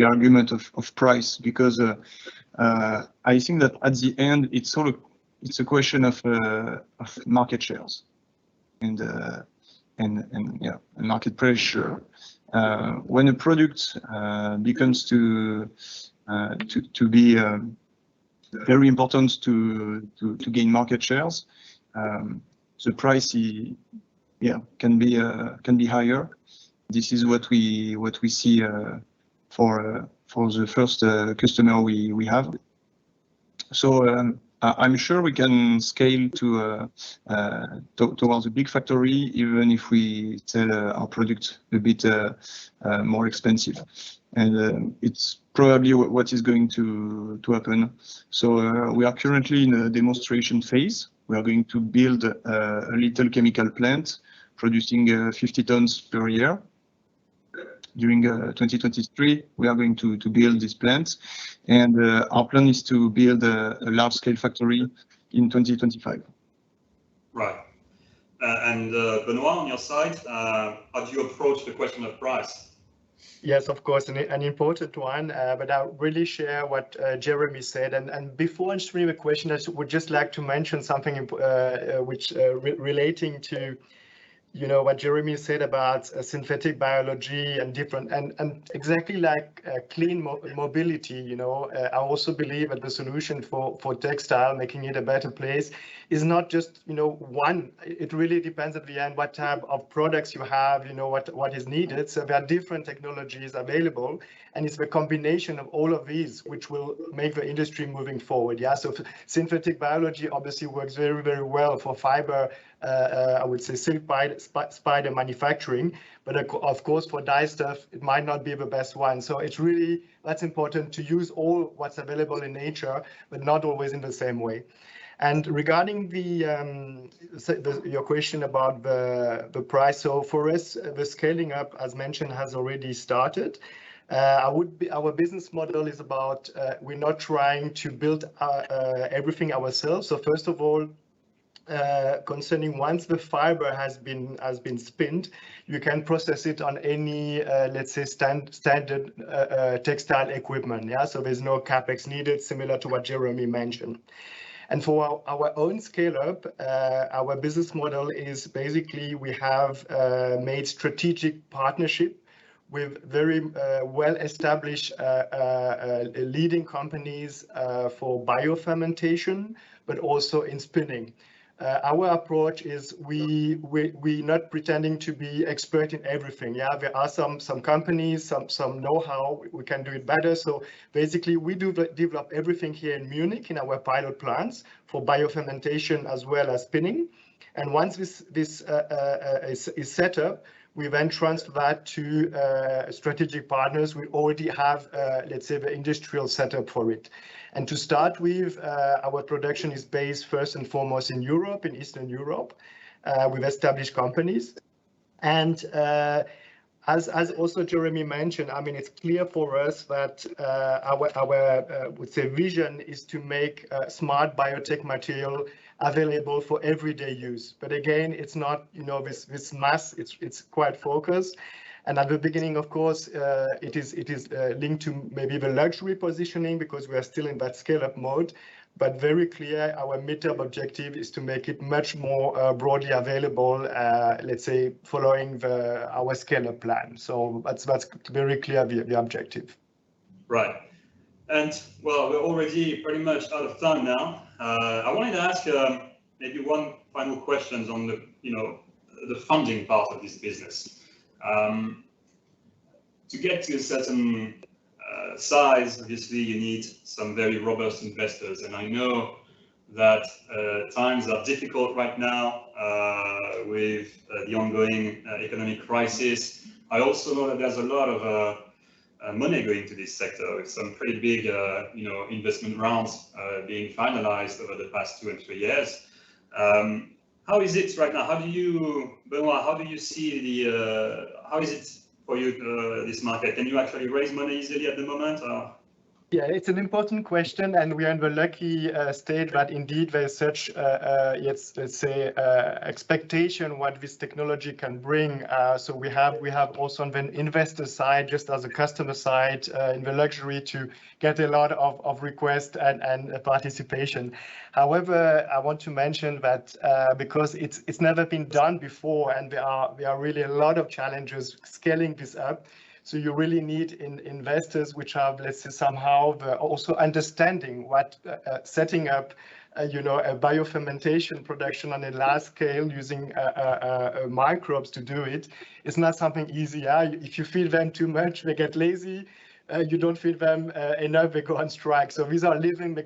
argument of price, because I think that at the end it's a question of market shares and yeah, market pressure. When a product becomes to be very important to gain market shares, the price can be higher. This is what we see for the first customer we have. So I'm sure we can scale towards a big factory, even if we sell our product a bit more expensive. And it's probably what is going to happen. So we are currently in a demonstration phase. We are going to build a little chemical plant producing 50 tons per year. During 2023, we are going to build this plant, and our plan is to build a large-scale factory in 2025. Right. And Benoit, on your side, how do you approach the question of price? Yes, of course, an important one, but I really share what Jeremy said. And before answering the question, I would just like to mention something which relating to what Jeremy said about synthetic biology and different and exactly like clean mobility. I also believe that the solution for textile, making it a better place, is not just one. It really depends at the end what type of products you have, what is needed. So there are different technologies available, and it's the combination of all of these which will make the industry moving forward. Yeah, so synthetic biology obviously works very, very well for fiber I would say silk spider manufacturing, but of course for dye stuff it might not be the best one. So it's really, that's important to use all what's available in nature, but not always in the same way. And regarding your question about the price, so for us the scaling up, as mentioned, has already started. Our business model is about we're not trying to build everything ourselves. So first of all, concerning once the fiber has been spinned, you can process it on any let's say standard textile equipment. Yeah, so there's no capex needed, similar to what Jeremy mentioned. And for our own scale up, our business model is basically we have made strategic partnership with very well-established leading companies for biofermentation, but also in spinning. Our approach is we're not pretending to be expert in everything. Yeah, there are some companies, some know-how, we can do it better. So basically we do develop everything here in Munich in our pilot plants for biofermentation as well as spinning. And once this is set up, we then transfer that to strategic partners. We already have, let's say, the industrial setup for it. And to start with, our production is based first and foremost in Europe, in Eastern Europe, with established companies. And as also Jeremy mentioned, I mean, it's clear for us that our would say vision is to make smart biotech material available for everyday use. But again, it's not, you know, this mass, it's quite focused. And at the beginning, of course, it is linked to maybe the luxury positioning because we are still in that scale-up mode. But very clear, our midterm objective is to make it much more broadly available, let's say, following our scale-up plan. So that's very clear, the objective. Right. And well, we're already pretty much out of time now. I wanted to ask maybe one final question on the funding part of this business. To get to a certain size, obviously you need some very robust investors, and I know that times are difficult right now with the ongoing economic crisis. I also know that there's a lot of money going to this sector, with some pretty big investment rounds being finalized over the past 2 and 3 years. How is it right now? How do you, Benoist, how do you see how is it for you, this market? Can you actually raise money easily at the moment? Yeah, it's an important question, and we are in the lucky state that indeed there's such, let's say, expectation what this technology can bring. So we have also on the investor side, just as a customer side, in the luxury to get a lot of requests and participation. However, I want to mention that because it's never been done before, and there are really a lot of challenges scaling this up. So you really need investors which have, let's say, somehow also understanding what setting up, a biofermentation production on a large scale using microbes to do it is not something easy. Yeah? If you feed them too much, they get lazy. You don't feed them enough, they go on strike. So these are living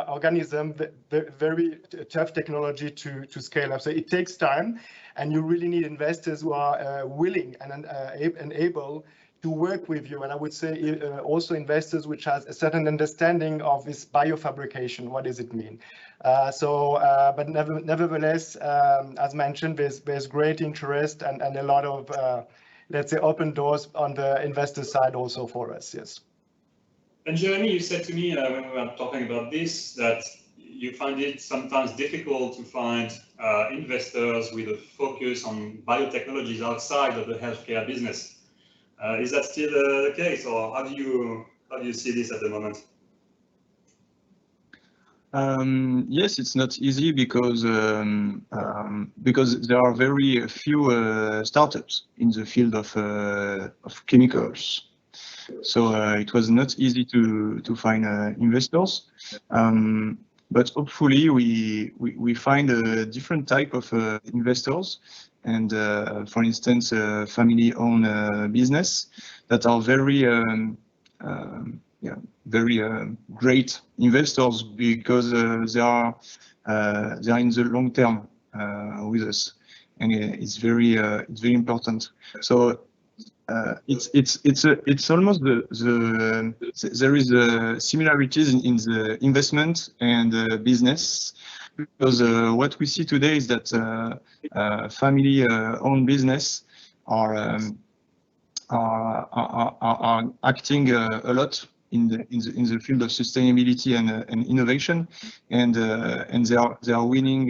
organisms, very tough technology to scale up. So it takes time, and you really need investors who are willing and able to work with you. And I would say also investors which has a certain understanding of this biofabrication. What does it mean? But nevertheless, as mentioned, there's great interest and a lot of, let's say, open doors on the investor side also for us, yes. And Jeremy, you said to me when we were talking about this, that you find it sometimes difficult to find investors with a focus on biotechnologies outside of the healthcare business. Is that still the case, or how do you see this at the moment? Yes, it's not easy because there are very few startups in the field of chemicals. So it was not easy to find investors. But hopefully we find a different type of investors, and for instance, family-owned business that are very great investors because they are in the long term with us, and it's very important. So it's almost there is similarities in the investment and business, because what we see today is that family owned business are acting a lot in the field of sustainability and innovation, and they are winning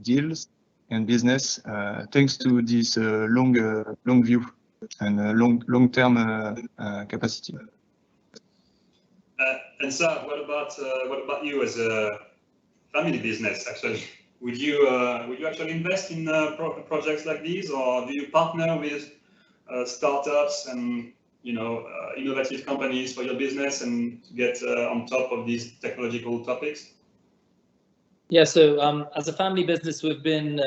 deals and business thanks to this long view and long-term capacity. And so, what about you as a family business? Actually, would you actually invest in projects like these, or do you partner with startups and innovative companies for your business and get on top of these technological topics? Yeah, so as a family business, we've been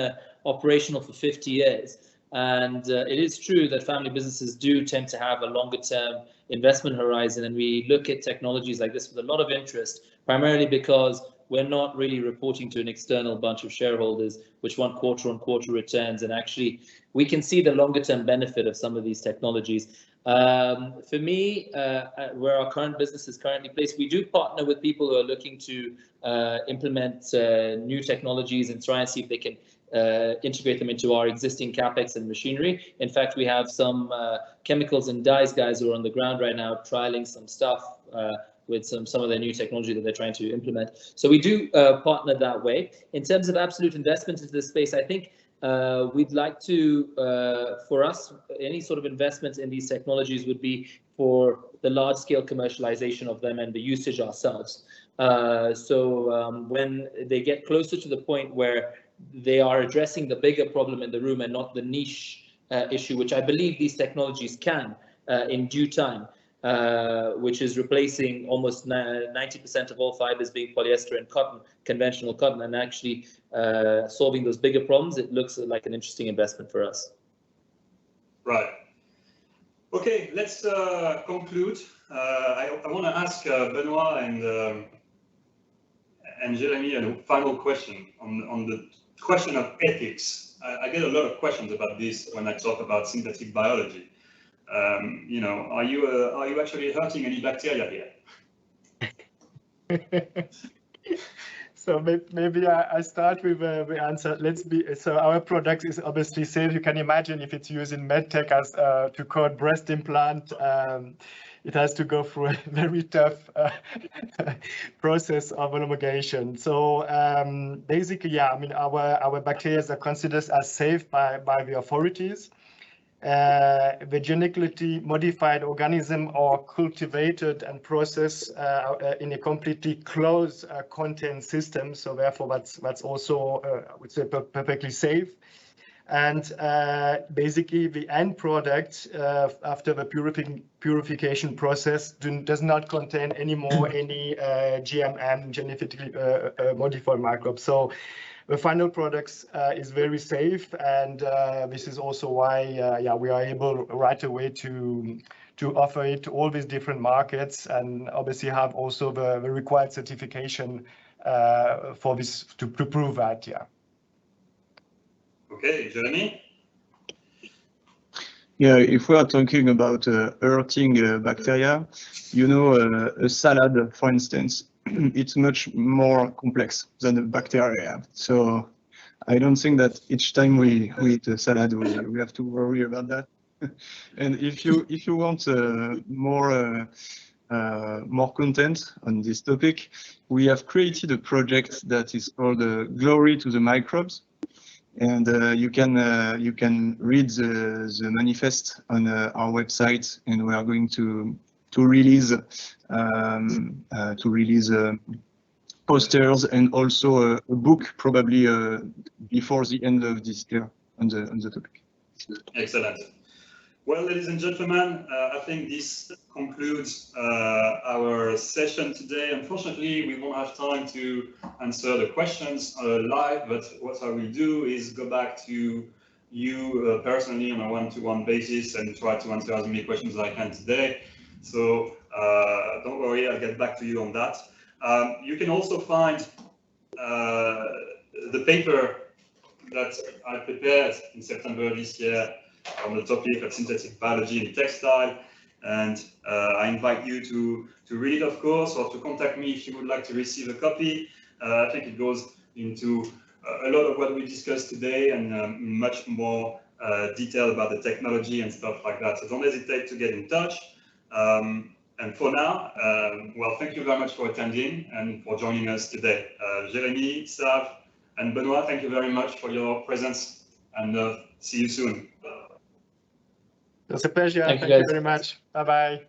operational for 50 years. And it is true that family businesses do tend to have a longer term investment horizon. And we look at technologies like this with a lot of interest, primarily because we're not really reporting to an external bunch of shareholders which want quarter-on-quarter returns. And actually, we can see the longer term benefit of some of these technologies. For me, where our current business is currently placed, we do partner with people who are looking to implement new technologies and try and see if they can integrate them into our existing capex and machinery. In fact, we have some chemicals and dyes guys who are on the ground right now trialing some stuff with some of their new technology that they're trying to implement. So we do partner that way. In terms of absolute investment into this space, I think we'd like to, for us, any sort of investment in these technologies would be for the large-scale commercialization of them and the usage ourselves. So when they get closer to the point where they are addressing the bigger problem in the room and not the niche issue, which I believe these technologies can in due time, which is replacing almost 90% of all fibers being polyester and cotton, conventional cotton, and actually solving those bigger problems, it looks like an interesting investment for us. Right. Okay, let's conclude. I want to ask Benoist and Jeremy a final question on the question of ethics. I get a lot of questions about this when I talk about synthetic biology. Are you actually hurting any bacteria here? So maybe I start with the answer. So our product is obviously safe. You can imagine if it's used in medtech as to code breast implant, it has to go through a very tough process of homologation. So basically, yeah, I mean, our bacteria are considered as safe by the authorities. The genetically modified organism are cultivated and processed in a completely closed contained system. So therefore, that's also, I would say, perfectly safe. And basically, the end product after the purification process does not contain anymore any GMM, genetically modified microbes. So the final product is very safe, and this is also why we are able right away to offer it to all these different markets, and obviously have also the required certification for this to prove that. Yeah. Okay, Jeremy? Yeah, if we are talking about hurting bacteria, a salad, for instance, it's much more complex than a bacteria. So I don't think that each time we eat a salad, we have to worry about that. And if you want more content on this topic, we have created a project that is called Glory to the Microbes. And you can read the manifest on our website, and we are going to release posters and also a book probably before the end of this year on the topic. Excellent. Well, ladies and gentlemen, I think this concludes our session today. Unfortunately, we won't have time to answer the questions live, but what I will do is go back to you personally on a one-to-one basis and try to answer as many questions as I can today. So don't worry, I'll get back to you on that. You can also find the paper that I prepared in September this year on the topic of synthetic biology in textile. And I invite you to read it, of course, or to contact me if you would like to receive a copy. I think it goes into a lot of what we discussed today and much more detail about the technology and stuff like that. So don't hesitate to get in touch. And for now, well, thank you very much for attending and for joining us today. Jérémy, Sav, and Benoit, thank you very much for your presence, and see you soon. It's a pleasure. Thank you very much. Bye-bye.